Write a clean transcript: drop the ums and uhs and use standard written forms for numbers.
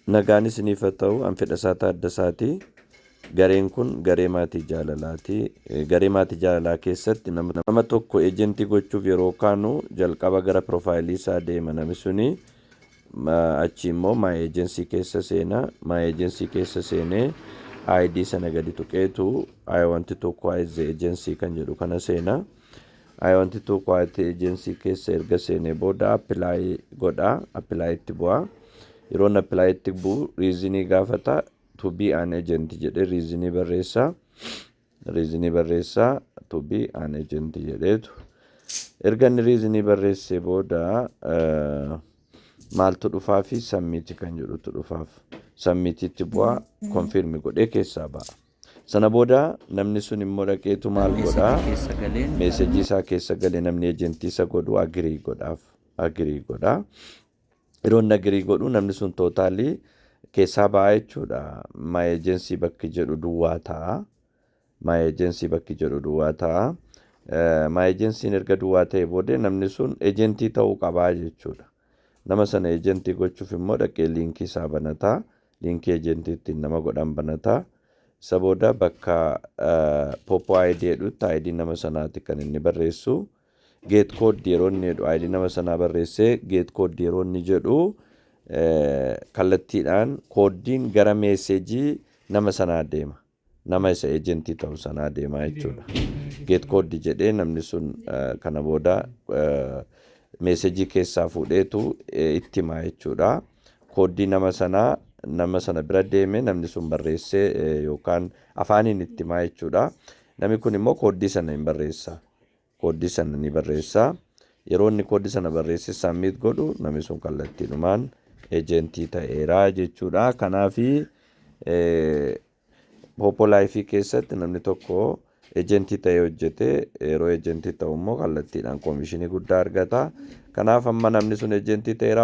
Nagaan isiniif haa ta'u, an Fedhasaa Taaddasaati. Gareen kun garee maatii jaalalaati. Garee maatii jaalalaa keessatti nama tokko ejentii gochuuf yeroo kaanu jalqaba gara profaayilii isaa deema namni suni. Achi immoo maa ejensii keessa seena. Maa ejensii keessa seenee ID sana gadi tuqeetu I want to acquire the agency kan jedhu kana seena. I want to acquire the agency keessa erga seenee booda apply godha. Apply itti bu'a. Yeroon apply itti bu'u reasonii gaafata. To be an agent jedhe reasonii barreessa. Reasonii barreessa to be an agent jedheetu. Erga inni reasonii barreessee booda maaltu dhufaa fi submit kan jedhutu dhufaaf. Submit itti bu'a. Confirm godhee keessaa ba'a. Sana booda namni sun immoo dhaqeetu maal godhaa? Meesejii isaa keessa galee namni ejentii isa godhu agree godhaaf. Agree godhaa. Yeroo inni agree godhu namni sun tootaalii keessaa ba'aa jechuudha. My agency bakki jedhu duwwaa ta'a. My agency bakki jedhu duwwaa ta'a. My agency erga duwwaa ta'e booda namni sun ejentii ta'uu qabaa jechuudha. Nama sana ejentii gochuuf immoo dhaqee liinkii isaa banataa. Liinkii ejentii ittiin nama godhan banataa. Isa booda bakka Popo ID jedhutti ID nama sanaati kan inni barreessu. Get code yeroo inni jedhu ID nama sanaa barreessee get code yeroo inni jedhu kallattiidhaan koodiin gara meesejii nama sanaa deema. Nama isa ejentii ta'u sanaa deema jechuudha. Get code jedhee namni sun kana booda meesejii keessaa fuudheetu itti himaa jechuudha. Koodii nama sana bira deeme namni sun barreessee yookaan afaaniin itti himaa jechuudha. Namni kun immoo koodii sana hin barreessa. Koodii sana ni barreessa. Yeroo inni koodii sana barreesse submit godhu namni sun kallattiidhumaan ejentii ta'eera jechuudha. Kanaafi Popo Life keessatti namni tokko ejentii ta'ee hojjete yeroo ejentii ta'u immoo kallattiidhaan koomishinii guddaa argata. Kanaaf amma namni sun ejentii ta'eera.